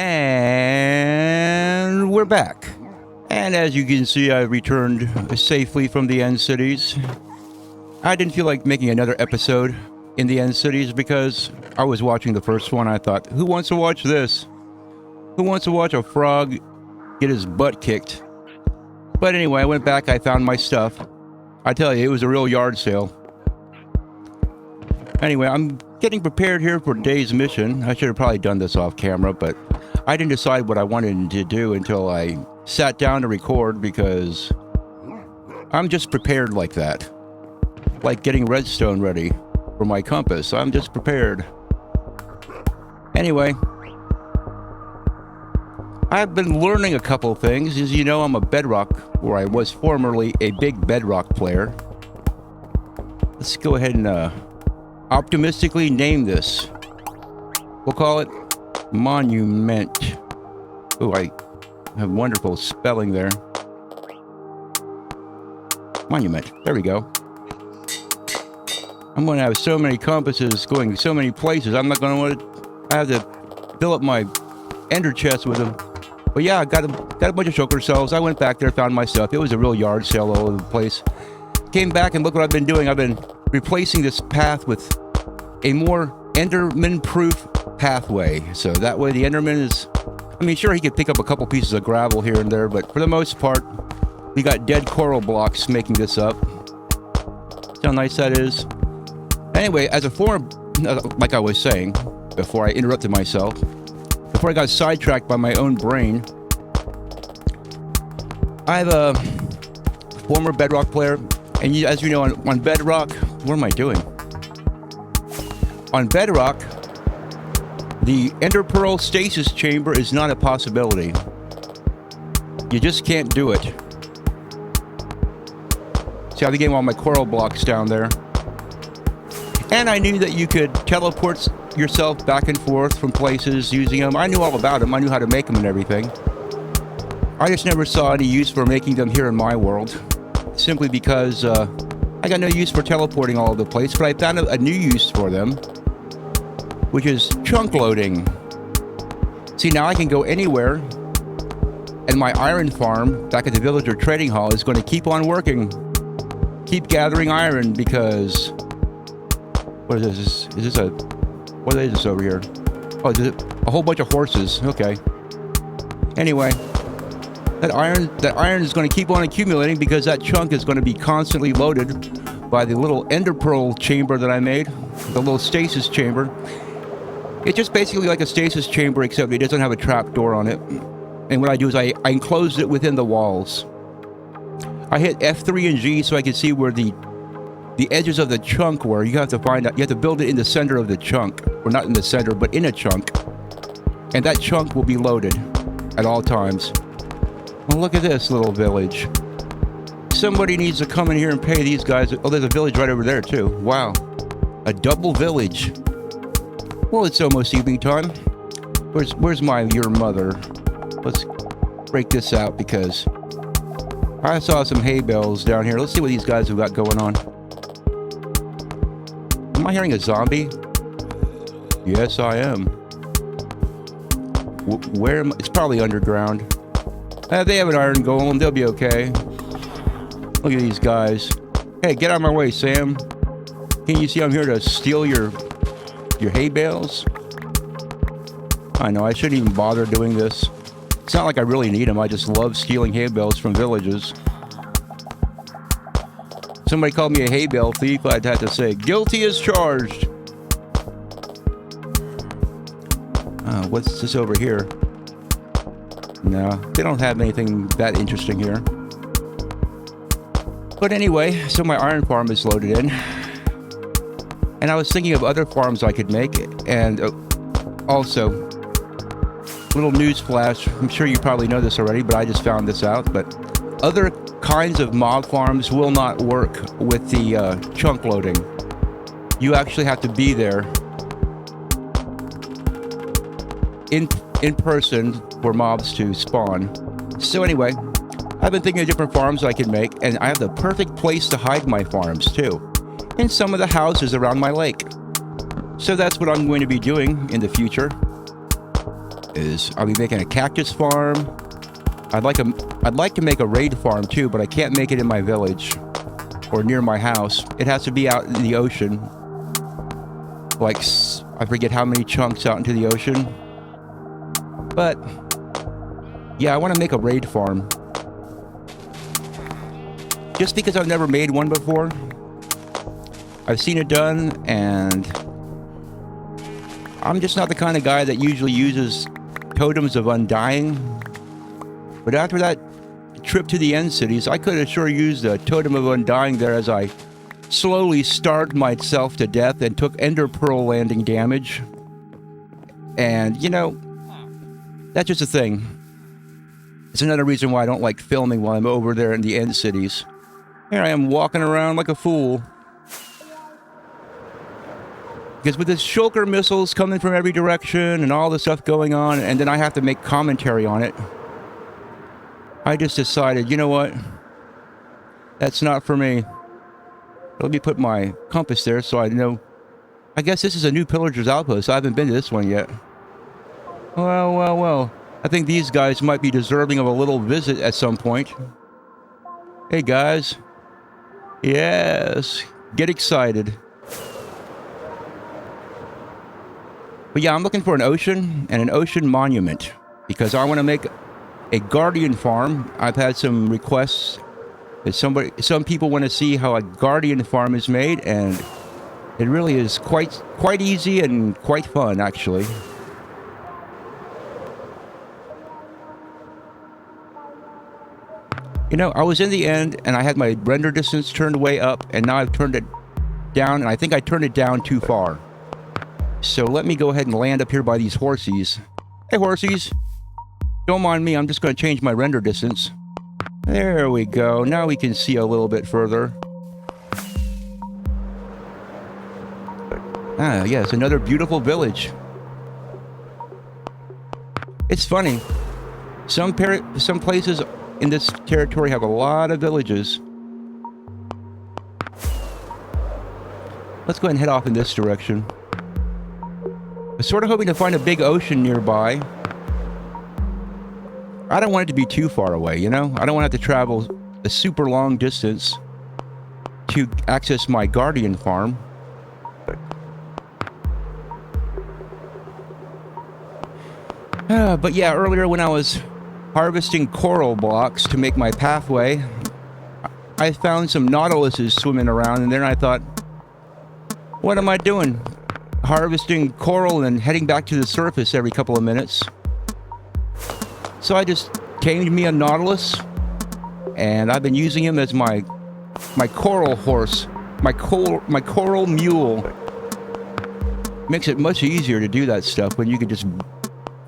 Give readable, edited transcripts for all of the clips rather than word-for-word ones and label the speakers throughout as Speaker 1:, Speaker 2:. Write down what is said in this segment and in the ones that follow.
Speaker 1: And we're back. And as you can see, I returned safely from the End Cities. I didn't feel like making another episode in the End Cities because I was watching the first one. I thought, who wants to watch this? Who wants to watch a frog get his butt kicked? But anyway, I went back, I found my stuff. I tell you, it was a real yard sale. Anyway, I'm getting prepared here for today's mission. I should have probably done this off camera, but I didn't decide what I wanted to do until I sat down to record because I'm just prepared like that. Like getting redstone ready for my compass. I'm just prepared. Anyway, I've been learning a couple things. As you know, I'm a Bedrock, or I was formerly a big Bedrock player. Let's go ahead and optimistically name this. We'll call it Monument. Oh, I have wonderful spelling there. Monument. There we go. I'm going to have so many compasses going so many places. I'm not going to want to. I have to fill up my ender chest with them. But yeah, I got a bunch of choker cells. I went back there, found my stuff. It was a real yard sale all over the place. Came back and look what I've been doing. I've been replacing this path with a more Enderman-proof pathway. So that way the Enderman is... I mean, sure, he could pick up a couple pieces of gravel here and there, but for the most part, we got dead coral blocks making this up. See how nice that is? Anyway, as a former... like I was saying, before I interrupted myself, before I got sidetracked by my own brain, I'm a former Bedrock player, and as you know, on Bedrock, what am I doing? On Bedrock, the Ender Pearl stasis chamber is not a possibility. You just can't do it. See how they gave all my coral blocks down there? And I knew that you could teleport yourself back and forth from places using them. I knew all about them. I knew how to make them and everything. I just never saw any use for making them here in my world. Simply because I got no use for teleporting all over the place. But I found a new use for them, which is chunk loading. See, now I can go anywhere, and my iron farm back at the villager trading hall is going to keep on working. Keep gathering iron because... What is this? Is this a... What is this over here? Oh, is it a whole bunch of horses. Okay. Anyway, that iron is going to keep on accumulating because that chunk is going to be constantly loaded by the little Ender Pearl chamber that I made. The little stasis chamber. It's just basically like a stasis chamber, except it doesn't have a trap door on it. And what I do is I enclosed it within the walls. I hit F3 and G so I could see where the edges of the chunk were. You have to find out. You have to build it in the center of the chunk, or not in the center, but in a chunk. And that chunk will be loaded at all times. Well, look at this little village. Somebody needs to come in here and pay these guys. Oh, there's a village right over there too. Wow, a double village. Well, it's almost evening time. Where's your mother? Let's break this out because I saw some hay bales down here. Let's see what these guys have got going on. Am I hearing a zombie? Yes, I am. Where am I? It's probably underground. They have an iron golem. They'll be okay. Look at these guys. Hey, get out of my way, Sam. Can't you see I'm here to steal your hay bales? I know, I shouldn't even bother doing this. It's not like I really need them. I just love stealing hay bales from villages. Somebody called me a hay bale thief. I'd have to say, guilty as charged. What's this over here? No, they don't have anything that interesting here. But anyway, so my iron farm is loaded in. And I was thinking of other farms I could make. And also, little news flash. I'm sure you probably know this already, but I just found this out. But other kinds of mob farms will not work with the chunk loading. You actually have to be there in person for mobs to spawn. So anyway, I've been thinking of different farms I can make, and I have the perfect place to hide my farms too, in some of the houses around my lake. So that's what I'm going to be doing in the future. is I'll be making a cactus farm. I'd like to make a raid farm too, but I can't make it in my village or near my house. It has to be out in the ocean. Like, I forget how many chunks out into the ocean. But yeah, I want to make a raid farm. Just because I've never made one before. I've seen it done, and I'm just not the kind of guy that usually uses totems of undying. But after that trip to the end cities, I could have sure used a totem of undying there as I slowly starved myself to death and took ender pearl landing damage. And, you know, that's just a thing. It's another reason why I don't like filming while I'm over there in the end cities. Here I am walking around like a fool. Because with the shulker missiles coming from every direction and all the stuff going on, and then I have to make commentary on it, I just decided, you know what? That's not for me. Let me put my compass there so I know. I guess this is a new pillager's outpost. I haven't been to this one yet. Well. I think these guys might be deserving of a little visit at some point. Hey, guys. Yes. Get excited. But yeah, I'm looking for an ocean and an ocean monument because I want to make a guardian farm. I've had some requests that some people want to see how a guardian farm is made, and it really is quite easy and quite fun, actually. You know, I was in the end, and I had my render distance turned way up, and now I've turned it down, and I think I turned it down too far. So let me go ahead and land up here by these horsies. Hey, horsies. Don't mind me, I'm just going to change my render distance. There we go. Now we can see a little bit further. Ah, yes, another beautiful village. It's funny. Some places in this territory have a lot of villages. Let's go ahead and head off in this direction. I'm sort of hoping to find a big ocean nearby. I don't want it to be too far away, you know? I don't want to have to travel a super long distance to access my guardian farm. But yeah, earlier when I was harvesting coral blocks to make my pathway, I found some nautiluses swimming around, and then I thought, what am I doing? Harvesting coral and heading back to the surface every couple of minutes. So I just tamed me a nautilus, and I've been using him as my coral horse, my coral mule. Makes it much easier to do that stuff when you can just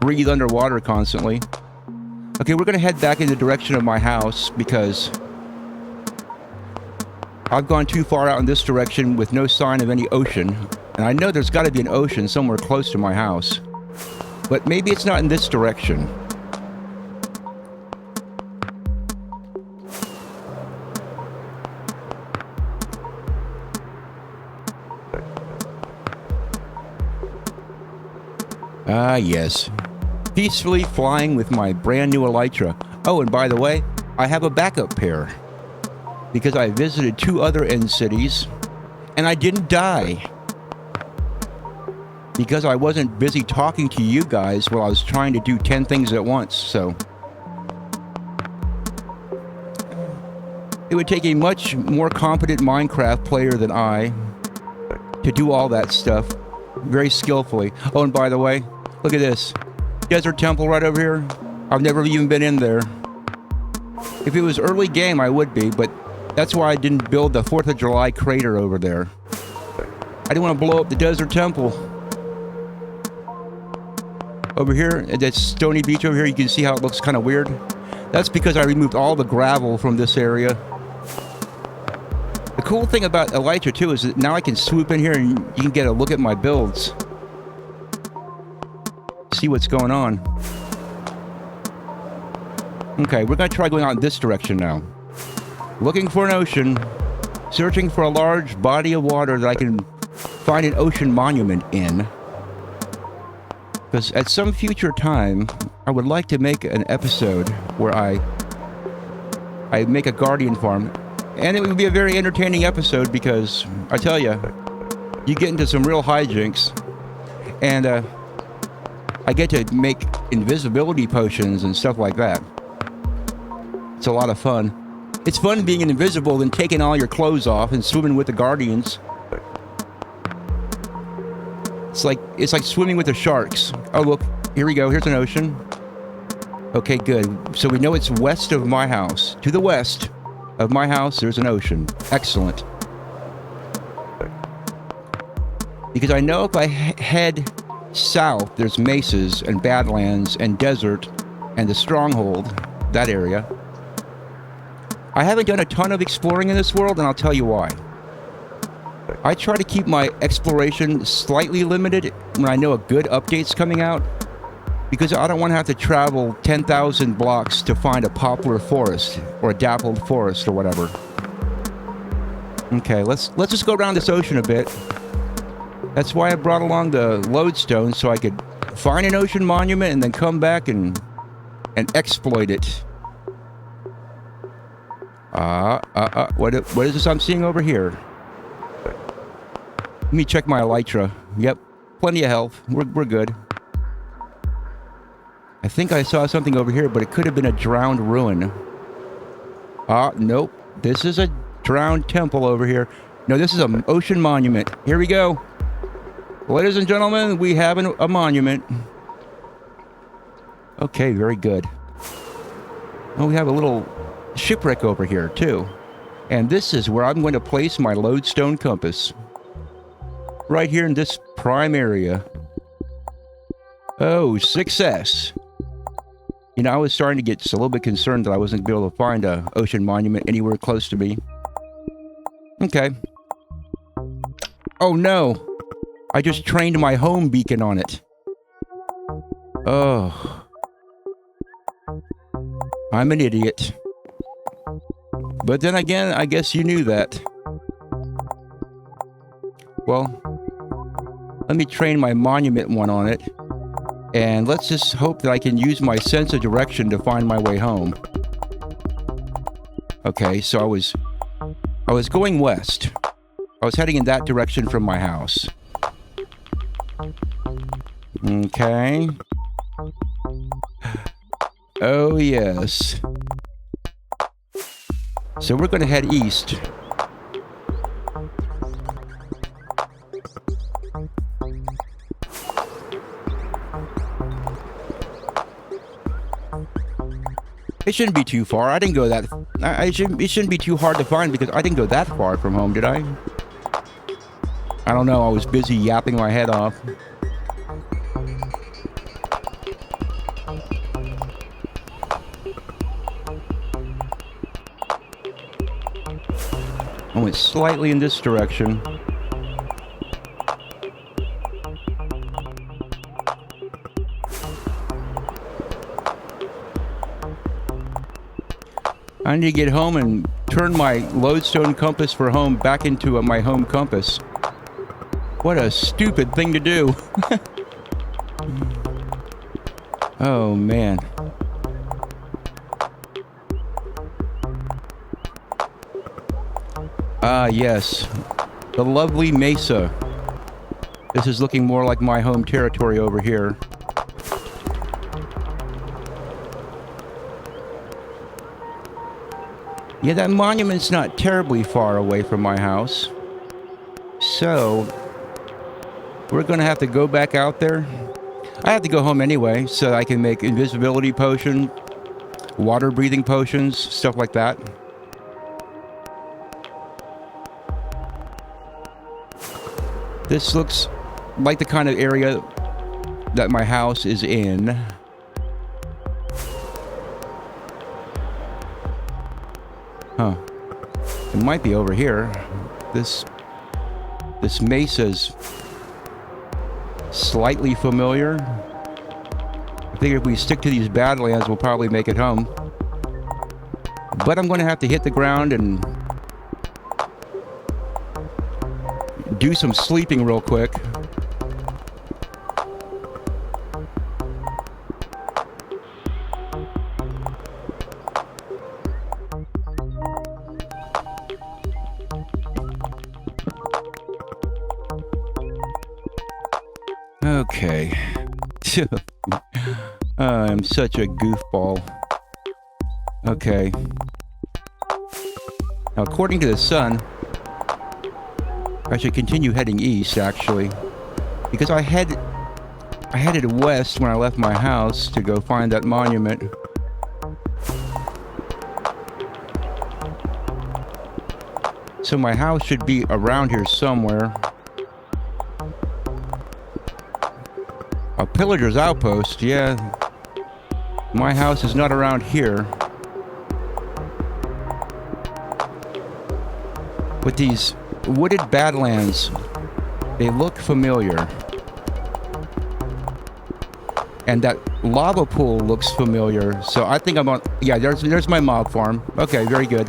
Speaker 1: breathe underwater constantly. Okay, we're gonna head back in the direction of my house because I've gone too far out in this direction with no sign of any ocean. And I know there's got to be an ocean somewhere close to my house. But maybe it's not in this direction. Ah, yes. Peacefully flying with my brand new elytra. Oh, and by the way, I have a backup pair. Because I visited 2 other end cities, and I didn't die. Because I wasn't busy talking to you guys while I was trying to do 10 things at once, so. It would take a much more competent Minecraft player than I to do all that stuff very skillfully. Oh, and by the way, look at this. Desert Temple right over here. I've never even been in there. If it was early game, I would be, but that's why I didn't build the 4th of July crater over there. I didn't want to blow up the Desert Temple. Over here, at that stony beach over here, you can see how it looks kind of weird. That's because I removed all the gravel from this area. The cool thing about elytra too is that now I can swoop in here and you can get a look at my builds. See what's going on. Okay, we're going to try going out in this direction now. Looking for an ocean. Searching for a large body of water that I can find an ocean monument in. Because at some future time, I would like to make an episode where I make a guardian farm. And it would be a very entertaining episode because, I tell you, you get into some real hijinks. And I get to make invisibility potions and stuff like that. It's a lot of fun. It's fun being invisible and taking all your clothes off and swimming with the guardians. It's like swimming with the sharks. Oh, look, here we go. Here's an ocean. Okay, good. So we know it's west of my house. To the west of my house, there's an ocean. Excellent. Because I know if I head south, there's mesas and badlands and desert and the stronghold, that area. I haven't done a ton of exploring in this world, and I'll tell you why. I try to keep my exploration slightly limited when I know a good update's coming out, because I don't want to have to travel 10,000 blocks to find a poplar forest or a dappled forest or whatever. Okay, let's just go around this ocean a bit. That's why I brought along the lodestone, so I could find an ocean monument and then come back and exploit it. What is this I'm seeing over here? Let me check my elytra. Yep, plenty of health. We're good. I think I saw something over here, but it could have been a drowned ruin. Nope. This is a drowned temple over here. No, this is an ocean monument. Here we go. Ladies and gentlemen, we have a monument. Okay, very good. Oh, we have a little shipwreck over here, too. And this is where I'm going to place my lodestone compass. Right here in this prime area. Oh, success. You know, I was starting to get a little bit concerned that I wasn't going to be able to find an ocean monument anywhere close to me. Okay. Oh, no. I just trained my home beacon on it. Oh. I'm an idiot. But then again, I guess you knew that. Well, let me train my monument one on it. And let's just hope that I can use my sense of direction to find my way home. Okay, so I was going west. I was heading in that direction from my house. Okay. Oh, yes. So we're going to head east. It shouldn't be too far. I didn't go that... It shouldn't be too hard to find because I didn't go that far from home, did I? I don't know. I was busy yapping my head off. I went slightly in this direction. I need to get home and turn my lodestone compass for home back into my home compass. What a stupid thing to do. Oh, man. Ah, yes. The lovely mesa. This is looking more like my home territory over here. Yeah, that monument's not terribly far away from my house. So, we're gonna have to go back out there. I have to go home anyway, so I can make invisibility potion, water breathing potions, stuff like that. This looks like the kind of area that my house is in. Huh. It might be over here. This mesa's slightly familiar. I think if we stick to these badlands, we'll probably make it home. But I'm going to have to hit the ground and do some sleeping real quick. Okay. I'm such a goofball. Okay. Now, according to the sun, I should continue heading east, actually. Because I headed west when I left my house to go find that monument. So my house should be around here somewhere. A pillager's outpost, yeah. My house is not around here. But these wooded badlands, they look familiar. And that lava pool looks familiar. So I think I'm on... Yeah, there's my mob farm. Okay, very good.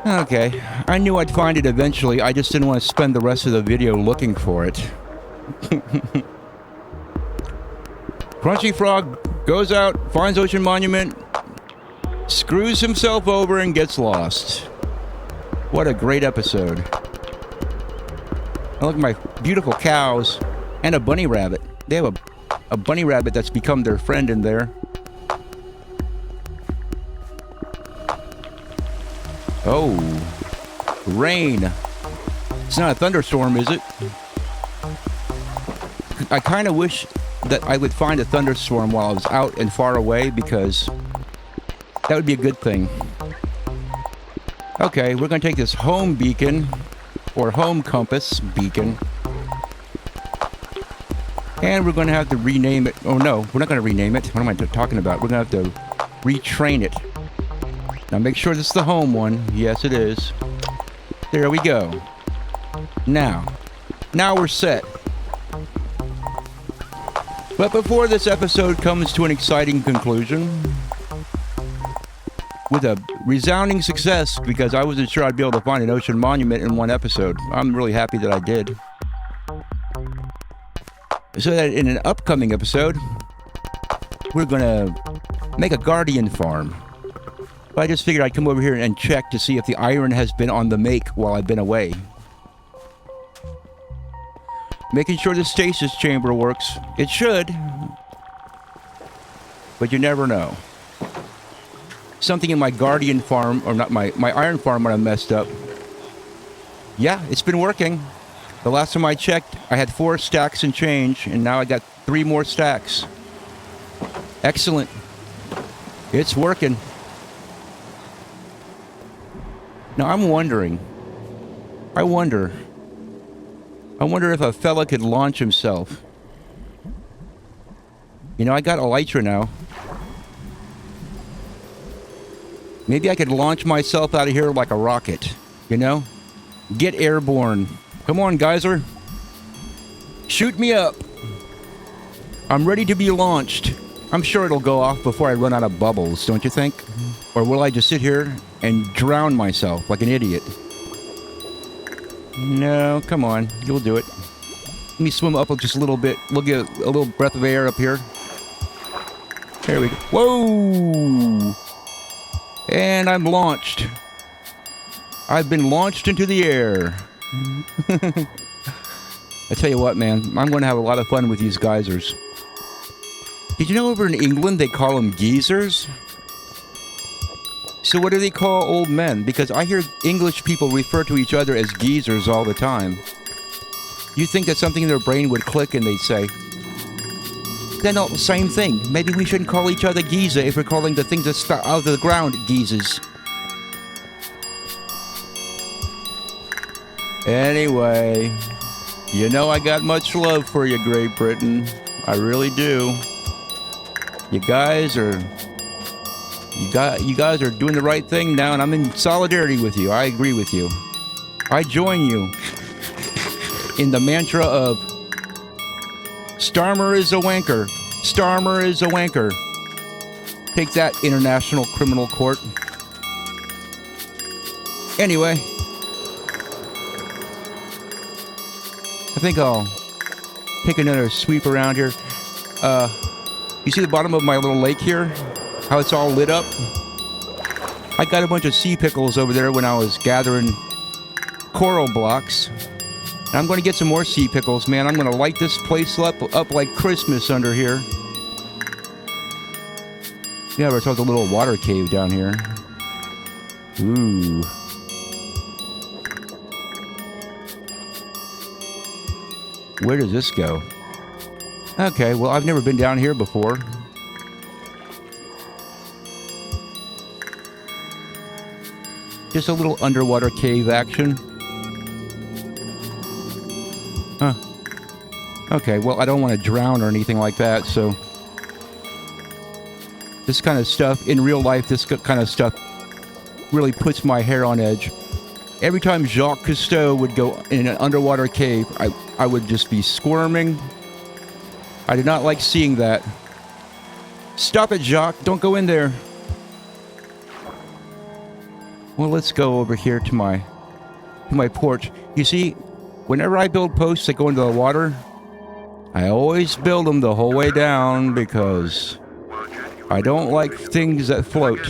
Speaker 1: Okay, I knew I'd find it eventually. I just didn't want to spend the rest of the video looking for it. Crunchy Frog goes out, finds Ocean Monument, screws himself over, and gets lost. What a great episode. I look at my beautiful cows and a bunny rabbit. They have a bunny rabbit that's become their friend in there. Oh, rain. It's not a thunderstorm, is it? I kind of wish that I would find a thunderstorm while I was out and far away, because that would be a good thing. Okay, we're going to take this home beacon, or home compass beacon, and we're going to have to rename it. Oh no, we're not going to rename it. What am I talking about? We're going to have to retrain it. Now make sure this is the home one. Yes, it is. There we go. Now we're set. But before this episode comes to an exciting conclusion, with a resounding success, because I wasn't sure I'd be able to find an ocean monument in one episode. I'm really happy that I did. So that in an upcoming episode, we're gonna make a guardian farm. I just figured I'd come over here and check to see if the iron has been on the make while I've been away. Making sure the stasis chamber works. It should. But you never know. Something in my guardian farm, or not my iron farm, when I messed up. Yeah, it's been working. The last time I checked, I had 4 stacks and change, and now I got 3 more stacks. Excellent. It's working. Now I'm wondering. I wonder if a fella could launch himself. You know, I got elytra now. Maybe I could launch myself out of here like a rocket, you know? Get airborne. Come on, geyser. Shoot me up. I'm ready to be launched. I'm sure it'll go off before I run out of bubbles, don't you think? Or will I just sit here and drown myself like an idiot? No, come on. You'll do it. Let me swim up just a little bit. We'll get a little breath of air up here. There we go. Whoa! And I'm launched. I've been launched into the air. I tell you what, man. I'm going to have a lot of fun with these geysers. Did you know over in England they call them geezers? So what do they call old men? Because I hear English people refer to each other as geezers all the time. You think that something in their brain would click and they'd say, then all the same thing. Maybe we shouldn't call each other geezer if we're calling the things that start out of the ground geezers. Anyway, you know I got much love for you, Great Britain. I really do. You guys are doing the right thing now, and I'm in solidarity with you. I agree with you. I join you in the mantra of Starmer is a wanker. Starmer is a wanker. Take that, International Criminal Court. Anyway, I think I'll take another sweep around here. You see the bottom of my little lake here? How it's all lit up? I got a bunch of sea pickles over there when I was gathering coral blocks. I'm going to get some more sea pickles, man. I'm going to light this place up like Christmas under here. Yeah, we're talking a little water cave down here. Ooh. Where does this go? Okay, well, I've never been down here before. Just a little underwater cave action. Huh. Okay, well, I don't want to drown or anything like that, so... This kind of stuff, in real life, this kind of stuff really puts my hair on edge. Every time Jacques Cousteau would go in an underwater cave, I would just be squirming. I did not like seeing that. Stop it, Jacques. Don't go in there. Well, let's go over here to my porch. You see, whenever I build posts that go into the water, I always build them the whole way down because I don't like things that float.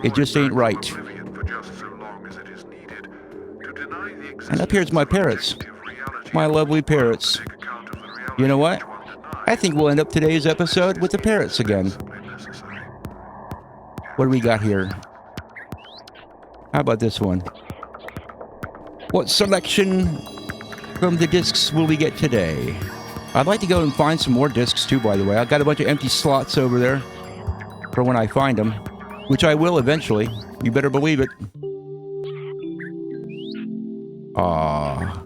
Speaker 1: It just ain't right. And up here's my parrots. My lovely parrots. You know what? I think we'll end up today's episode with the parrots again. What do we got here? How about this one? What selection from the discs will we get today? I'd like to go and find some more discs too, by the way. I've got a bunch of empty slots over there for when I find them, which I will eventually. You better believe it. Aww.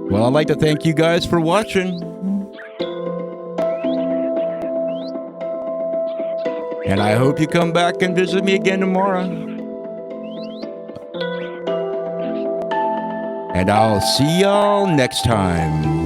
Speaker 1: Well, I'd like to thank you guys for watching. And I hope you come back and visit me again tomorrow. And I'll see y'all next time.